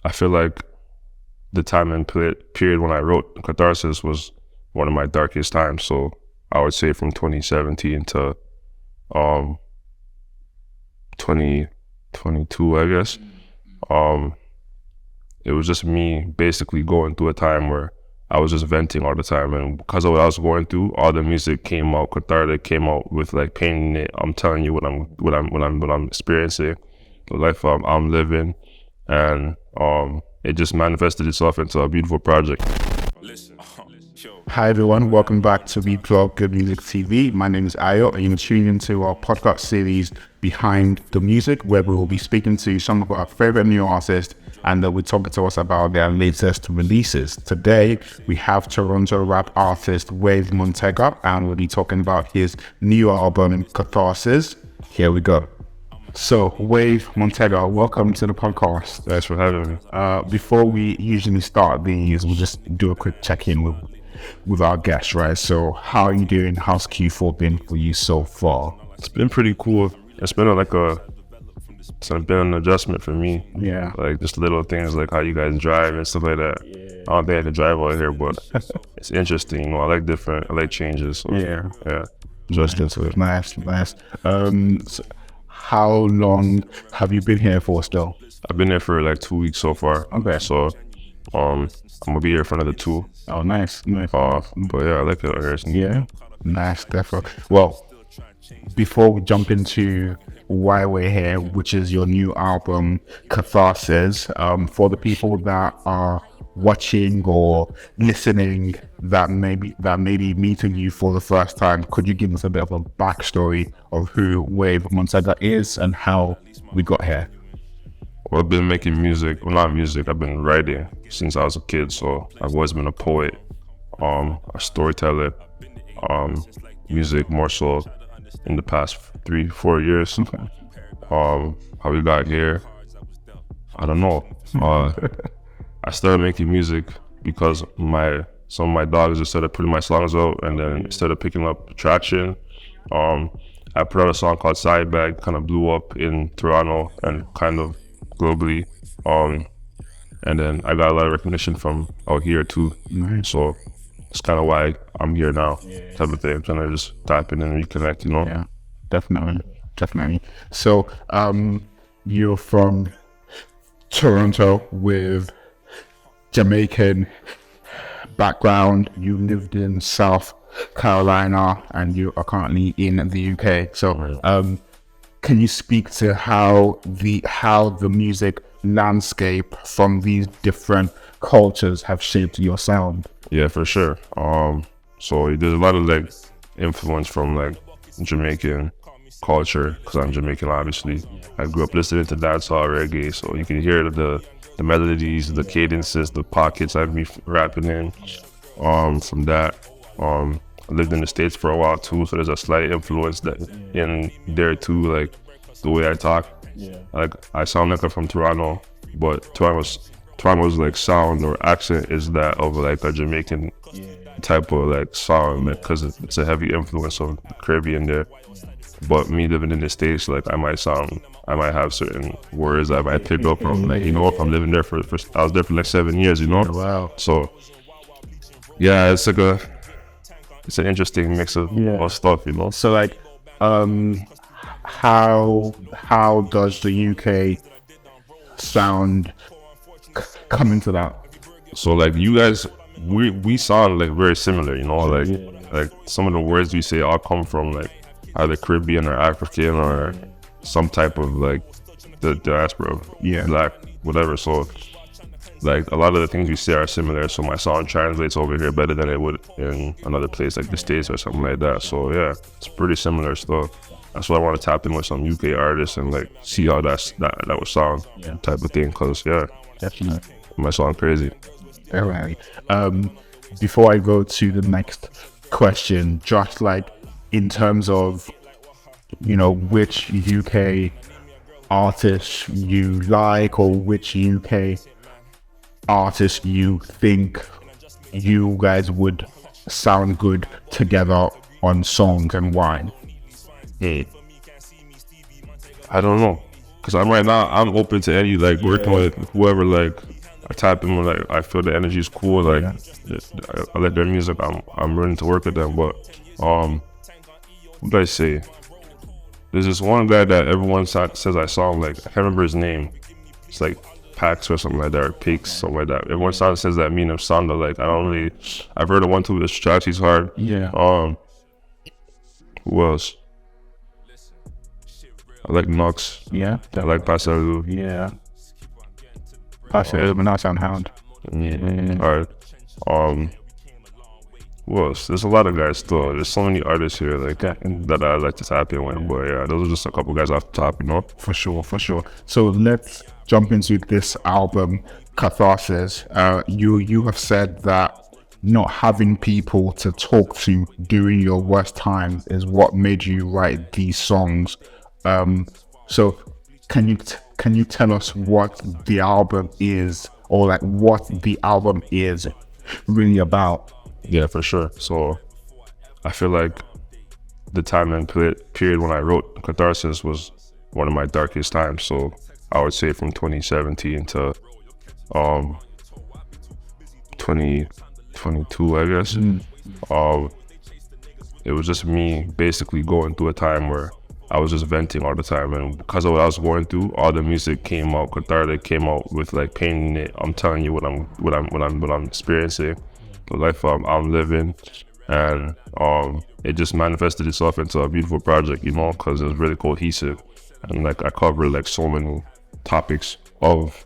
I feel like the time and period when I wrote Catharsis was one of my darkest times. So I would say from 2017 to 2022, I guess. It was just me basically going through a time where I was just venting all the time, and because of what I was going through, all the music came out cathartic, came out with like pain in it. I'm telling you what I'm experiencing, the life I'm living, and it just manifested itself into a beautiful project. Hi everyone, welcome back to the blog Good Music TV. My name is Ayo, and you're tuning into our podcast series Behind the Music, where we will be speaking to some of our favorite new artists, and they'll be talking to us about their latest releases. Today, we have Toronto rap artist Wave Montega, and we'll be talking about his new album, Catharsis. Here we go. So, Wave Montega, welcome to the podcast. Thanks for having me. Before we usually start these, we'll just do a quick check-in with our guests, right? So, how are you doing? How's Q4 been for you so far? It's been pretty cool. It's been an adjustment for me. Yeah. Like just little things like how you guys drive and stuff like that. Yeah. I don't think I can drive out here, but it's interesting. You know, I like changes. So, yeah. Just into it. Nice. So how long have you been here for still? I've been here for like 2 weeks so far. Okay. So I'm gonna be here for another 2. Oh, nice. But yeah, I like it here. Yeah. Nice, definitely. Well, before we jump into why we're here, which is your new album, Catharsis, for the people that are watching or listening that may be meeting you for the first time, could you give us a bit of a backstory of who Wave Montega is and how we got here? Well, I've been making music, well not music, I've been writing since I was a kid, so I've always been a poet, a storyteller, music more so in the past 3-4 years. How we got here, I don't know. I started making music because some of my dogs just started putting my songs out, and then started picking up traction. I put out a song called Side Bag, kind of blew up in Toronto and kind of globally. And then I got a lot of recognition from out here too. Nice. So it's kind of why I'm here now, type of thing. I'm trying to just tap in and reconnect, you know? Yeah, definitely. So, you're from Toronto with Jamaican background. You lived in South Carolina, and you are currently in the UK. So, can you speak to how the music landscape from these different cultures have shaped your sound? Yeah, for sure. So there's a lot of like influence from like Jamaican culture, because I'm Jamaican obviously. I grew up listening to dancehall reggae, so you can hear the melodies, the cadences, the pockets I'd be rapping in. From that, I lived in the States for a while too, so there's a slight influence that in there too, like the way I talk. Yeah. Like I sound like I'm from Toronto, but Toronto's like sound or accent is that of like a Jamaican type of like sound, like, because it's a heavy influence of the Caribbean there. But me living in the States, like I might have certain words I might pick up from, like, you know, if I'm living there for I was there for like 7 years, you know. Wow. So yeah, it's like it's an interesting mix of stuff, you know. So like, how does the UK sound come into that? So like you guys, we sound like very similar, you know, like some of the words we say all come from like either Caribbean or African or some type of like the diaspora, black, whatever. So like a lot of the things we say are similar, so my sound translates over here better than it would in another place like the States or something like that. So yeah, it's pretty similar stuff. That's why I want to tap in with some UK artists and like see how that would sound, type of thing. Cause definitely, it might sound crazy. All right. Before I go to the next question, just like in terms of, you know, which UK artists you like or which UK artists you think you guys would sound good together on songs, and why? I don't know. Cause I'm right now, I'm open to any like working with whoever like I type in like I feel the energy is cool. Like I like their music. I'm willing to work with them. But what did I say? There's this one guy that everyone says I saw him. Like I can't remember his name. It's like Pax or something like that, or Pakes, something like that. Everyone says that mean of Sanda. Like I don't really. I've heard of 1, 2 of his tracks. He's hard. Yeah. Who else? I like Nux. Yeah. I like Passalu. Yeah. Passalu, but not Soundhound. Yeah. Alright. Who else? There's a lot of guys still. There's so many artists here like that I like to tap in with. But yeah, those are just a couple guys off the top, you know? For sure. So let's jump into this album, Catharsis. You have said that not having people to talk to during your worst times is what made you write these songs. So can you tell us what the album is, or like what the album is really about? Yeah, for sure. So I feel like the time and period when I wrote Catharsis was one of my darkest times. So I would say from 2017 to 2022, I guess. It was just me basically going through a time where I was just venting all the time, and because of what I was going through, all the music came out cathartic, came out with like pain in it. I'm telling you what I'm experiencing, the life I'm living, and it just manifested itself into a beautiful project, you know, because it was really cohesive, and like I covered like so many topics of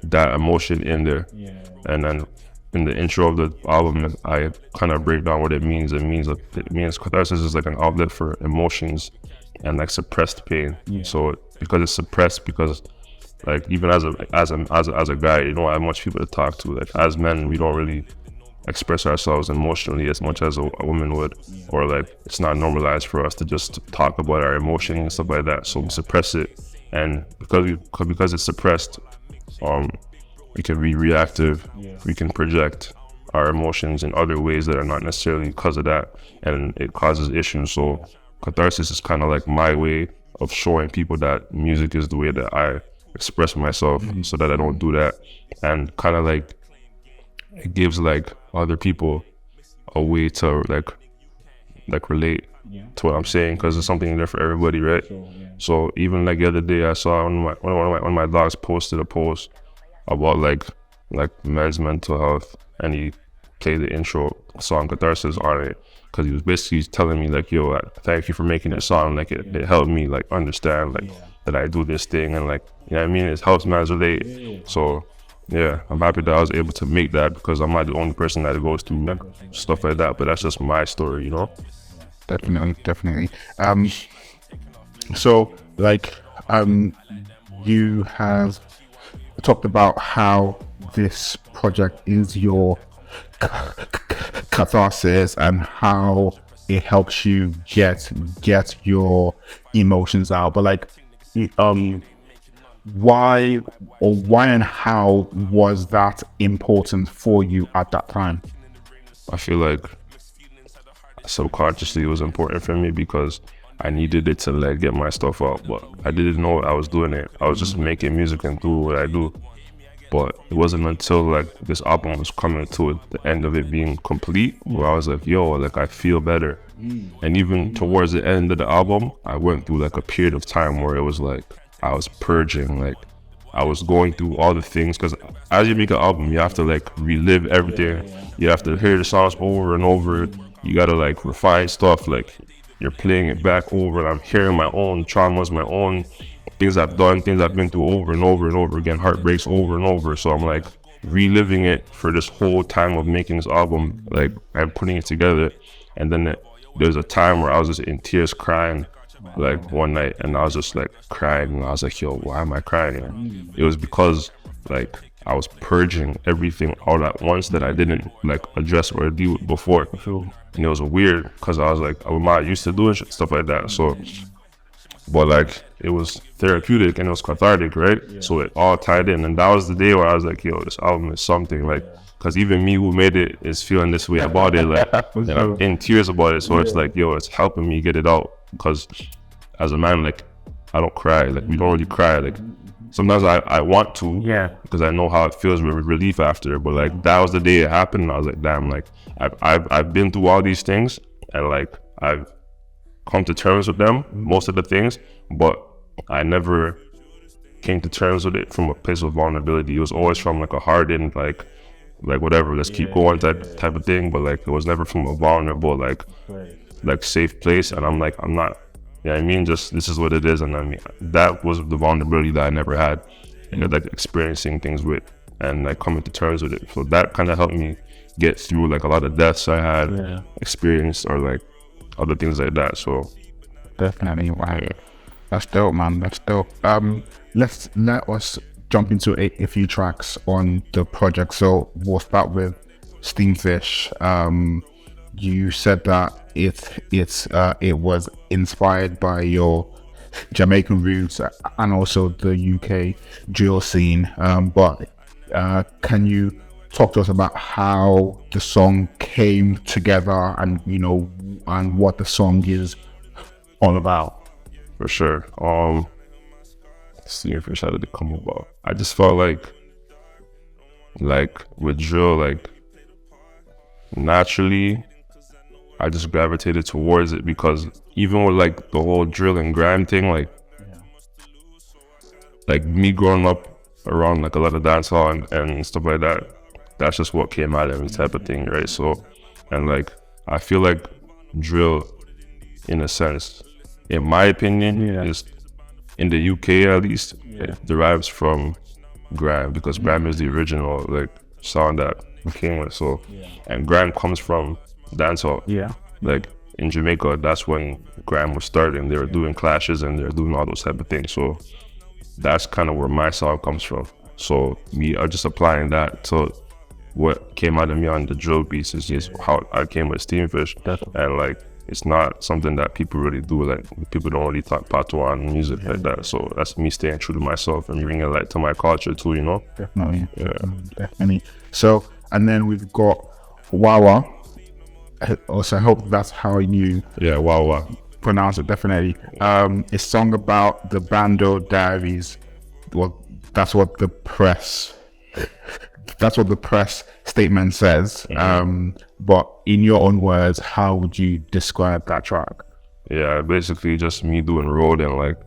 that emotion in there, and then in the intro of the album, I kind of break down what it means. It means catharsis is like an outlet for emotions and like suppressed pain. So because it's suppressed, because like even as a guy, you don't have much people to talk to. Like as men, we don't really express ourselves emotionally as much as a woman would, or like it's not normalized for us to just talk about our emotions and stuff like that. So we suppress it, and because it's suppressed, we can be reactive. We can project our emotions in other ways that are not necessarily because of that, and it causes issues. So catharsis is kind of like my way of showing people that music is the way that I express myself, so that I don't do that, and kind of like it gives like other people a way to like relate to what I'm saying, because there's something there for everybody, right? So even like the other day, I saw one of my dogs posted a post about like men's mental health, and he played the intro song Catharsis on it, because he was basically telling me like, yo, thank you for making that song. Like it helped me like understand like that I do this thing, and like, you know what I mean, it helps men relate. So yeah, I'm happy that I was able to make that, because I'm not the only person that goes through stuff like that, but that's just my story, you know? Definitely. So like you have talked about how this project is your catharsis and how it helps you get your emotions out, but like why and how was that important for you at that time? I feel like subconsciously it was important for me, because I needed it to like get my stuff out, but I didn't know I was doing it. I was just making music and doing what I do. But it wasn't until like this album was coming to the end of it being complete where I was like, yo, like I feel better. And even towards the end of the album, I went through like a period of time where it was like I was purging, like I was going through all the things, because as you make an album, you have to like relive everything. You have to hear the songs over and over. You gotta like refine stuff, like you're playing it back over, and I'm hearing my own traumas, my own things I've done, things I've been through over and over and over again, heartbreaks over and over. So I'm like reliving it for this whole time of making this album, like I'm putting it together. And then there's a time where I was just in tears crying, like one night, and I was just like crying, and I was like, yo, why am I crying? It was because like I was purging everything all at once that I didn't like address or deal with before. And it was weird, because I was like, I'm not used to doing stuff like that. So, but like it was therapeutic and it was cathartic, right? So it all tied in, and that was the day where I was like, yo, this album is something, like, because even me who made it is feeling this way about it, like, and I'm in tears about it. So it's like, yo, it's helping me get it out, because as a man, like, I don't cry. Like we don't really cry. Like sometimes I want to, because I know how it feels with relief after. But like that was the day it happened, and I was like, damn, like I've been through all these things, and like I've come to terms with them, most of the things, but I never came to terms with it from a place of vulnerability. It was always from like a hardened, like whatever, let's keep going type of thing. But like it was never from a vulnerable, like safe place. And I'm not, you know what I mean? Just this is what it is. And I mean, that was the vulnerability that I never had, and like experiencing things with and like coming to terms with it. So that kind of helped me get through like a lot of deaths I had experienced, or like other things like that. So definitely, wow. That's dope, man. That's dope. Let us jump into a few tracks on the project. So we'll start with Steamfish. You said that it was inspired by your Jamaican roots and also the UK drill scene. But can you talk to us about how the song came together, and and what the song is all about? For sure. Steamfish, how did it come about? I just felt like with drill, like naturally I just gravitated towards it, because even with like the whole drill and grime thing, like me growing up around like a lot of dancehall and stuff like that, that's just what came out of me type of thing, right? So, and like I feel like drill, in a sense, in my opinion, is in the UK at least, it derives from grime, because grime is the original like sound that we came with. So, and grime comes from dancehall. Like in Jamaica, that's when grime was starting. They were doing clashes and they were doing all those type of things. So that's kind of where my sound comes from. So me are just applying that to what came out of me on the drill beats is just how I came with Steamfish. And like it's not something that people really do. Like people don't really talk patois and music like that. So that's me staying true to myself and bringing light to my culture too, Definitely. Definitely. So, and then we've got Wawa. Also, I hope that's how you Wawa pronounce it. Definitely. A song about the Bando Diaries. Well, that's what the press statement says. But in your own words, how would you describe that track? Yeah, basically just me doing road and like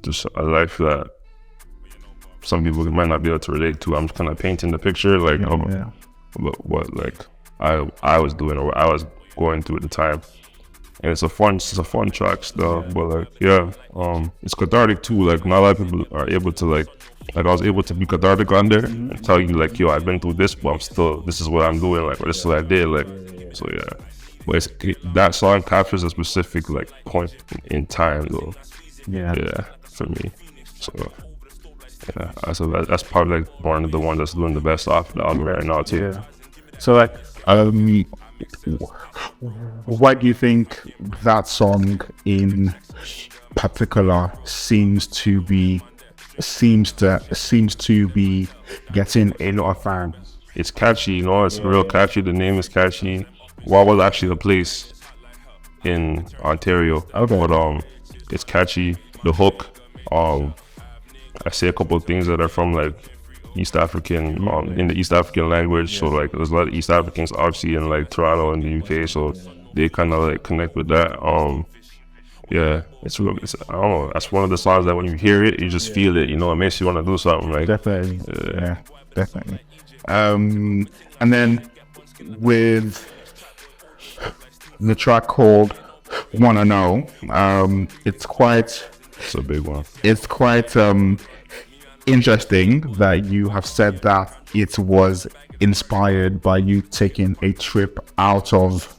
just a life that some people might not be able to relate to. I'm just kind of painting the picture what like I was doing or what I was going through at the time. And it's a fun track stuff, but like it's cathartic too. Like not a lot of people are able to like I was able to be cathartic on there and tell you like, yo, I've been through this, but this is what I'm doing, like, or this is what I did, like, so yeah. But that song captures a specific like point in time though. Yeah, for me. So yeah, so that's probably like one of the ones that's doing the best off the album right now too. Yeah. So like, why do you think that song in particular seems to be getting a lot of fans? It's catchy, it's real catchy. The name is catchy. Wawa's actually a place in Ontario. Okay. But it's catchy. The hook, I say a couple of things that are from like East African, in the East African language. So like there's a lot of East Africans obviously in like Toronto and the UK, so they kind of like connect with that. It's real. I don't know. That's one of the songs that when you hear it, you just feel it. It makes you want to do something. Like definitely, definitely. And then with the track called "Wanna Know," it's a big one. It's quite interesting that you have said that it was inspired by you taking a trip out of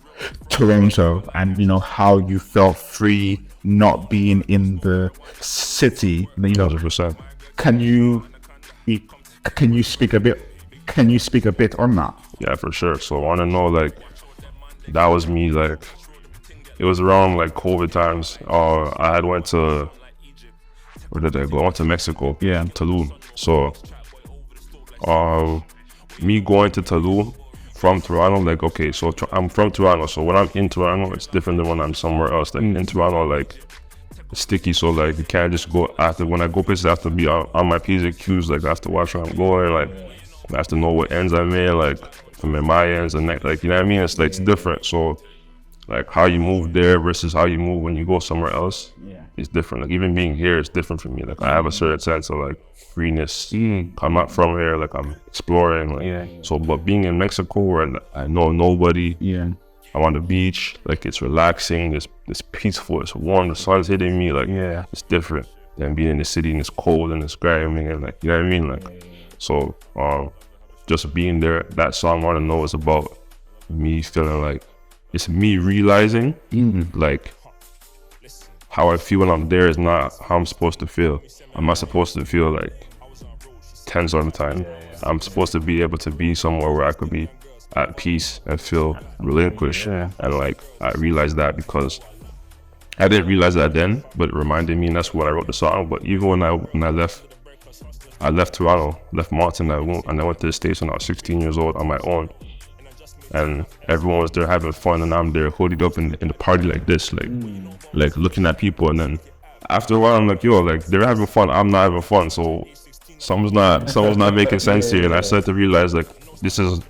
Toronto and how you felt free not being in the city. 100%. Can you speak a bit on that? Yeah, for sure. So I want to know, like, that was me. Like, it was around like COVID times. I had went to, where did I go? I went to Mexico. Tulum. So me going to Tulum from Toronto, like, okay, so I'm from Toronto, so when I'm in Toronto, it's different than when I'm somewhere else. Like in Toronto, like sticky, so like you can't just go after. When I go places, I have to be on my P's and Q's. Like I have to watch where I'm going. Like I have to know what ends I'm in. Like from in my ends and like you know what I mean. It's like it's different. So like how you move there versus how you move when you go somewhere else, it's different. Like even being here is different for me. Like I have a certain sense of like freeness. I'm not from here. Like I'm exploring. Like so, but being in Mexico where I know nobody. I'm on the beach, like it's relaxing, it's peaceful, it's warm, the sun's hitting me, like it's different than being in the city and it's cold and it's grimy and like, you know what I mean? Like, so just being there, that song I wanna know is about me feeling like, it's me realizing like how I feel when I'm there is not how I'm supposed to feel. I'm not supposed to feel like tense all the time. I'm supposed to be able to be somewhere where I could be at peace and feel relinquished. And like I realized that because I didn't realize that then, but it reminded me, and that's when I wrote the song. But even when I left Toronto, left Malton, I went to the States when I was 16 years old on my own, and everyone was there having fun, and I'm there hooded up in the party like this, like looking at people, and then after a while I'm like, yo, like they're having fun, I'm not having fun, so someone's not making sense here, and I started to realize like this is.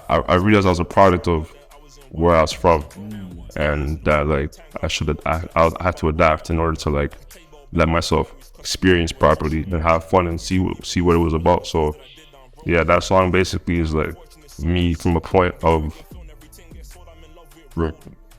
I realized I was a product of where I was from, and that like I had to adapt in order to like let myself experience properly and have fun and see what it was about. So yeah, that song basically is like me from a point of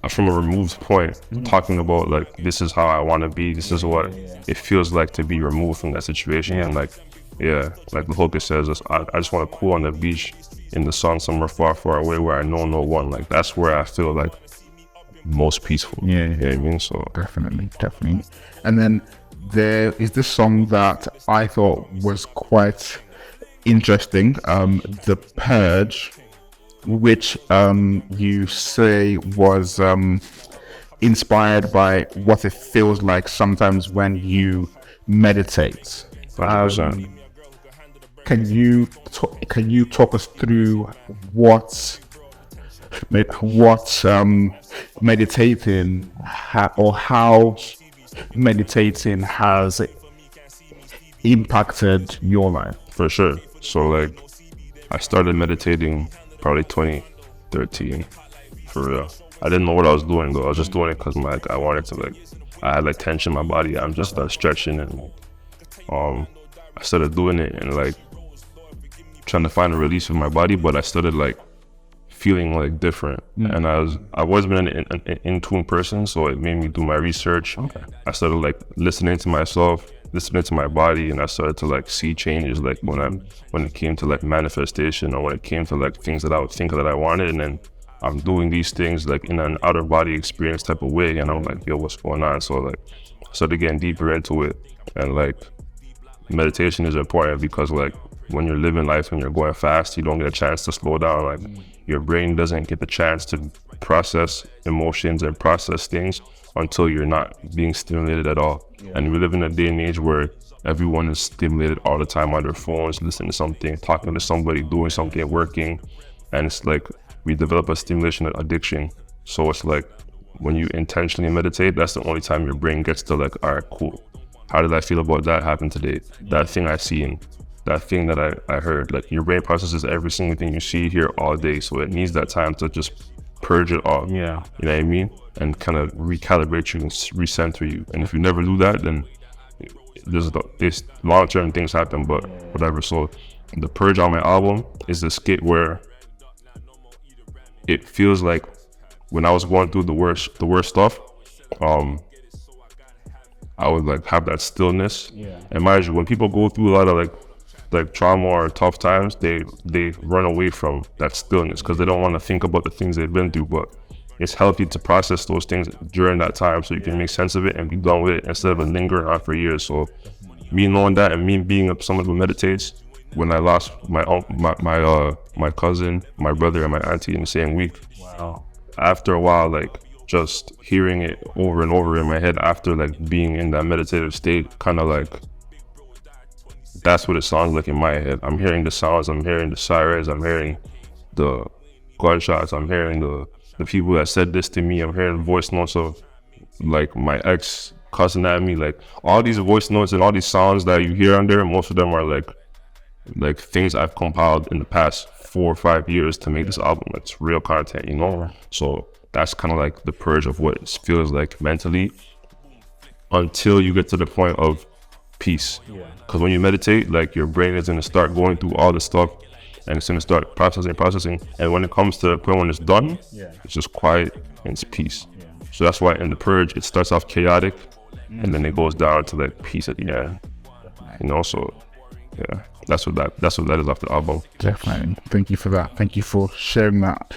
from a removed point, talking about like this is how I want to be, this is what it feels like to be removed from that situation, and like like the hook, it says I just want to cool on the beach in the sun somewhere far, far away where I know no one. Like that's where I feel like most peaceful. You know what I mean? So definitely. And then there is this song that I thought was quite interesting, The Purge, which you say was inspired by what it feels like sometimes when you meditate. Can you talk us through what meditating or how meditating has impacted your life? For sure. So like I started meditating probably 2013, for real. I didn't know what I was doing though. I was just doing it because like I wanted to, like I had like tension in my body. I'm just stretching, and I started doing it and like trying to find a release of my body, but I started like feeling like different, and I wasn't an in tune person, so it made me do my research. I started like listening to myself, listening to my body, and I started to like see changes, like when it came to like manifestation, or when it came to like things that I would think that I wanted, and then I'm doing these things like in an outer body experience type of way, and I'm like, yo, what's going on? So like I started getting deeper into it, and like meditation is important because like when you're living life and you're going fast, you don't get a chance to slow down. Like your brain doesn't get the chance to process emotions and process things until you're not being stimulated at all. And we live in a day and age where everyone is stimulated all the time on their phones, listening to something, talking to somebody, doing something, working. And it's like we develop a stimulation addiction. So it's like when you intentionally meditate, that's the only time your brain gets to like, all right, cool. How did I feel about that happened today? That thing I seen, that thing that I heard. Like your brain processes every single thing you see, hear all day. So it needs that time to just purge it all. You know what I mean? And kind of recalibrate you and recenter you. And if you never do that, then there's long-term things happen, but whatever. So the purge on my album is the skit where it feels like when I was going through the worst stuff, I would like have that stillness. And mind you, when people go through a lot of like trauma or tough times, they run away from that stillness because they don't want to think about the things they've been through. But it's healthy to process those things during that time so you can make sense of it and be done with it instead of lingering on for years. So me knowing that and me being someone who meditates, when I lost my cousin, my brother, and my auntie in the same week, after a while, like just hearing it over and over in my head after like being in that meditative state, kind of like that's what it sounds like in my head. I'm hearing the sounds, I'm hearing the sirens, I'm hearing the gunshots, I'm hearing the people that said this to me, I'm hearing voice notes of like my ex cussing at me. Like all these voice notes and all these sounds that you hear on there, most of them are like things I've compiled in the past 4 or 5 years to make this album. It's real content, you know. So that's kind of like the purge of what it feels like mentally, until you get to the point of peace. Because when you meditate, like your brain is gonna start going through all the stuff, and it's gonna start processing. And when it comes to the point when it's done, it's just quiet and it's peace. So that's why in the purge it starts off chaotic, and then it goes down to like peace at the end. You know, so yeah, that's what that is off the album. Definitely. Thank you for that. Thank you for sharing that.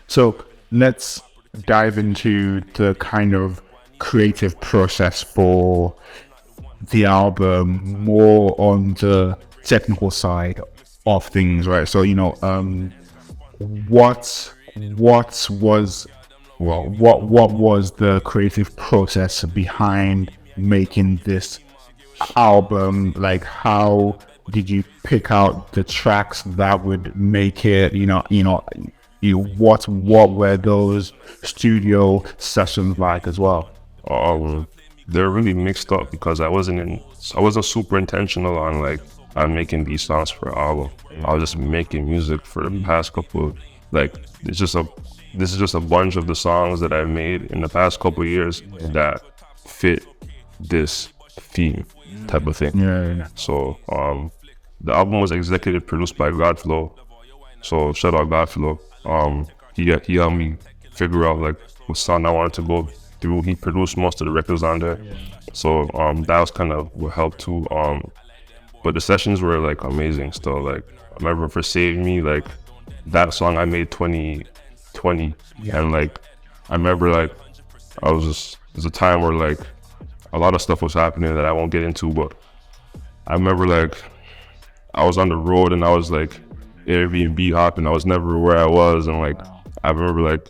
So let's dive into the kind of creative process for the album, more on the technical side of things, right? So, you know, what was the creative process behind making this album? Like, how did you pick out the tracks that would make it, what were those studio sessions like as well? They're really mixed up because I wasn't super intentional on making these songs for an album. I was just making music for the past couple, this is just a bunch of the songs that I made in the past couple of years that fit this theme type of thing. Yeah. So the album was executive produced by Godflow. So shout out Godflow. He helped me figure out like what sound I wanted to go through. He produced most of the records on there. So that was kind of what helped too. But the sessions were like amazing still. Like I remember for Save Me, like that song I made 2020, and like I remember like there's a time where like a lot of stuff was happening that I won't get into, but I remember like I was on the road and I was like Airbnb hopping. I was never where I was, and like I remember like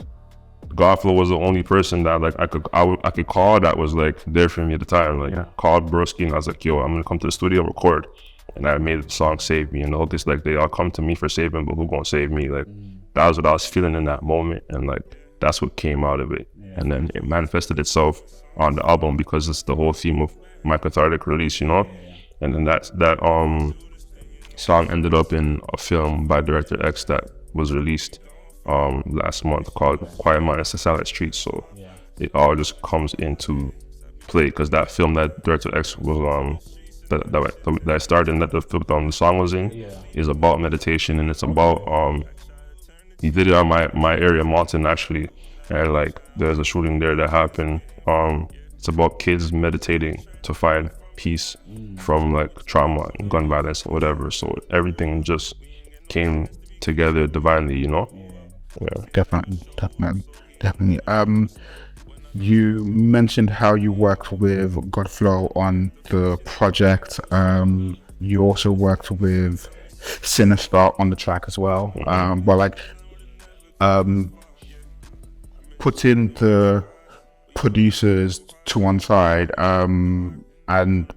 Godflow was the only person that like I could call that was like there for me at the time. Like called Broski and I was like, yo, I'm gonna come to the studio and record. And I made the song Save Me, and all this like they all come to me for saving, but who gonna save me? Like that was what I was feeling in that moment, and like that's what came out of it. And then it manifested itself on the album because it's the whole theme of my cathartic release, you know. And then that song ended up in a film by Director X that was released last month called Quiet Minds to Silent Streets. So it all just comes into play because that film that Director X was that I started and that the song was in is about meditation, and it's about he did it on my area, Malton, actually, and like there's a shooting there that happened. It's about kids meditating to find peace from like trauma and gun violence or whatever. So everything just came together divinely, you know. Yeah. Definitely. You mentioned how you worked with Godflow on the project. You also worked with Sinister on the track as well. But like putting the producers to one side and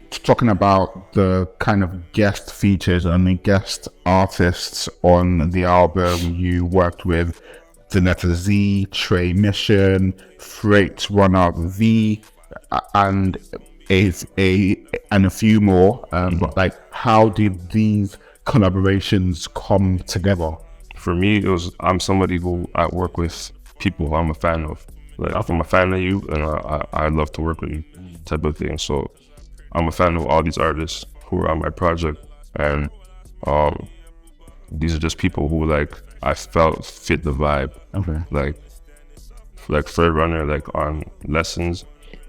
talking about the kind of guest features and the guest artists on the album, you worked with The Letter Z, Trey Mission, Freight Runner V, and a few more. But like, how did these collaborations come together? For me, I'm somebody who I work with people who I'm a fan of. Like I'm a fan of you, and I love to work with you, type of thing. So I'm a fan of all these artists who are on my project, and these are just people who like I felt fit the vibe. Okay. Like Freight Runner, like on Lessons,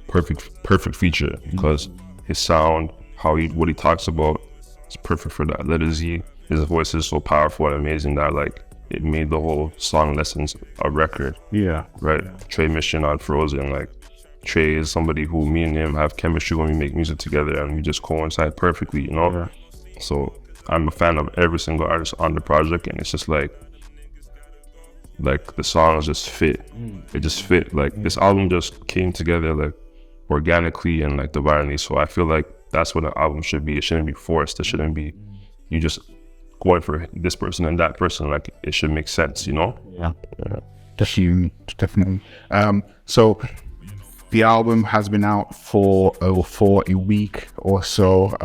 perfect feature because his sound, what he talks about, is perfect for that. Letter Z, his voice is so powerful and amazing that like it made the whole song Lessons a record. Yeah. Right. Trey Mission on Frozen, like Trey is somebody who me and him have chemistry when we make music together, and we just coincide perfectly, you know. So I'm a fan of every single artist on the project, and it's just like the songs just fit. It just fit. Like this album just came together like organically and like divinely. So I feel like that's what an album should be. It shouldn't be forced. It shouldn't be you just going for this person and that person. Like it should make sense, you know? Yeah. Definitely. So the album has been out for a week or so.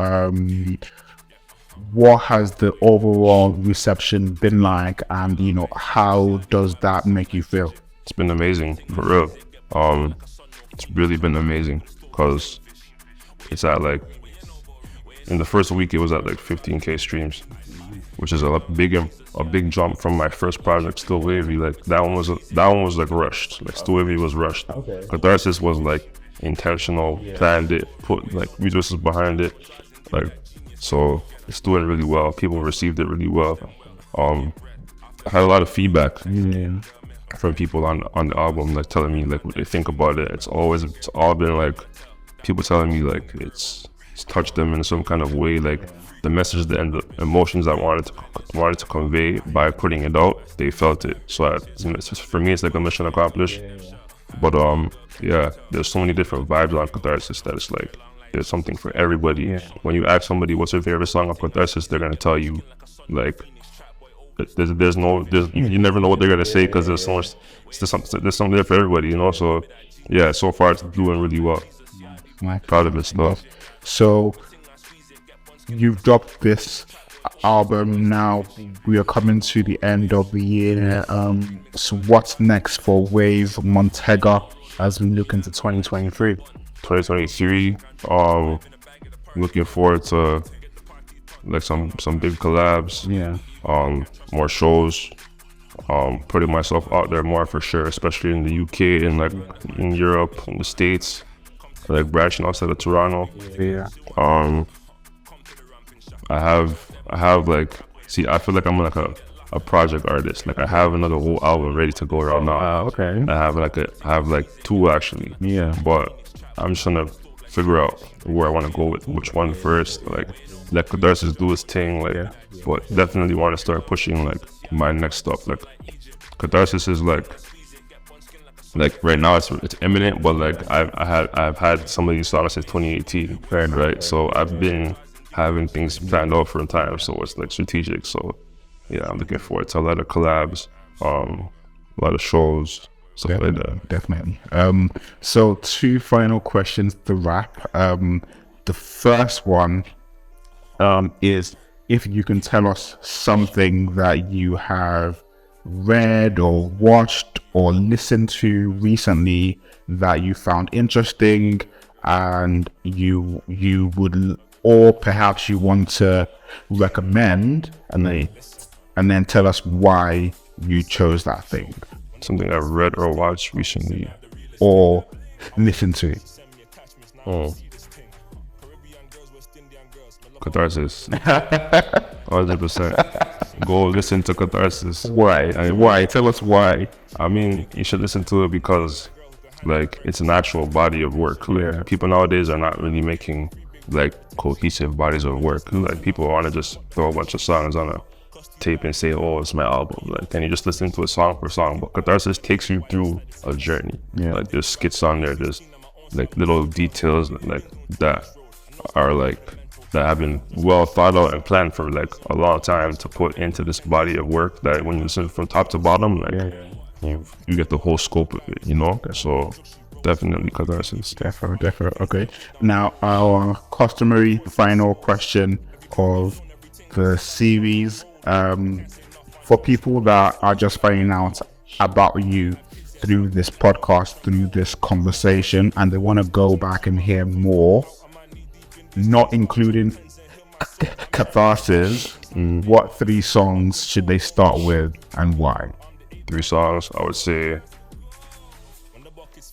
What has the overall reception been like, and how does that make you feel? It's been amazing, for real. It's really been amazing because it's at like, in the first week it was at like 15K streams, which is a big jump from my first project, Still Wavy. Like that one was like rushed. Like Still Wavy was rushed. Okay. Catharsis was like intentional, planned it, put like resources behind it. Like, so it's doing really well. People received it really well. I had a lot of feedback from people on the album, like telling me like what they think about it. It's all been like people telling me like it's touched them in some kind of way, like the message and the emotions I wanted to convey by putting it out, they felt it. So it's just, for me, it's like a mission accomplished. But there's so many different vibes on Catharsis that it's like there's something for everybody. When you ask somebody what's your favorite song of Catharsis, they're gonna tell you like you never know what they're gonna say because there's something there for everybody, So so far it's doing really well. Proud of it stuff. So you've dropped this album now. We are coming to the end of the year. So what's next for Wave Montega as we look into 2023? 2023. Looking forward to like some big collabs. More shows. Putting myself out there more for sure, especially in the UK and like in Europe, in the States. Like branching outside of Toronto. I have like, I feel like I'm like a project artist. Like I have another whole album ready to go right now. Okay. I have like two actually. But I'm just trying to figure out where I want to go with which one first. Like let Catharsis do its thing. Like, but definitely want to start pushing like my next stuff. Like Catharsis is like right now it's imminent, but like I've had some of these songs since 2018, right? So I've been having things planned out for a time, so it's like strategic. So I'm looking forward to a lot of collabs, a lot of shows, stuff like that. Definitely. So 2 final questions to wrap. The first one is if you can tell us something that you have read or watched or listened to recently that you found interesting and you would, or perhaps you want to recommend, and then tell us why you chose that thing. Something I've read or watched recently or listened to. Catharsis. 100%. Go listen to Catharsis. Why? Tell us why. I mean, you should listen to it because like it's an actual body of work. Like, people nowadays are not really making like cohesive bodies of work. Like people want to just throw a bunch of songs on a tape and say, oh, it's my album. Like, and you just listen to it song for song. But Catharsis takes you through a journey. Like there's skits on there, there's like little details like that are like that have been well thought out and planned for like a long time to put into this body of work that when you listen from top to bottom, like you get the whole scope of it, So definitely Catharsis. Definitely. Okay. Now our customary final question of the series, for people that are just finding out about you through this podcast, through this conversation, and they want to go back and hear more, not including Catharsis, what 3 songs should they start with and why? 3 songs, I would say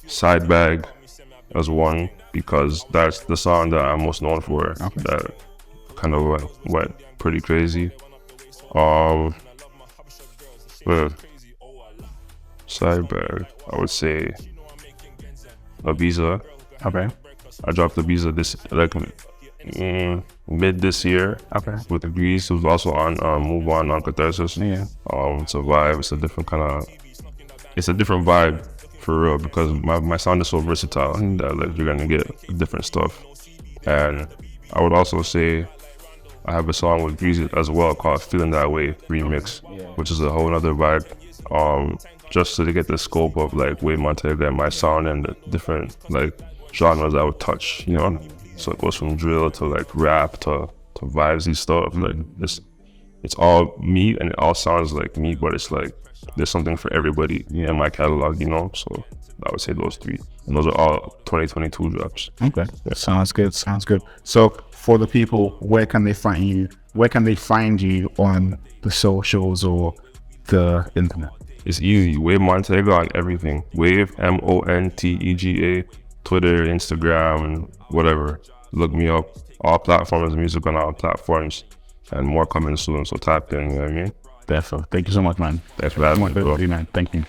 Side Bag as one, because that's the song that I'm most known for. That kind of went pretty crazy. Side Bag, I would say Ibiza. Okay. I dropped Ibiza this mid this year. Okay. With the Grease, it was also on Move On Catharsis. It's a vibe. It's a different vibe for real because my sound is so versatile that like you're gonna get different stuff. And I would also say I have a song with Grease as well called Feeling That Way remix, which is a whole other vibe. just to get the scope of like Wave Montega and my sound and the different like genres I would touch, you know. So it goes from drill to like rap to vibesy stuff. Like it's all me and it all sounds like me, but it's like there's something for everybody in my catalog, you know. So I would say those three, and those are all 2022 drops. Okay, that sounds good. So for the people, where can they find you? Where can they find you on the socials or the internet? It's easy. Wave Montega on everything. Wave Montega, Twitter, Instagram, and whatever. Look me up. All platforms, music on all platforms, and more coming soon. So tap in. You know what I mean? Definitely. Thank you so much, man. Thanks for having me, bro. Man. Thank you.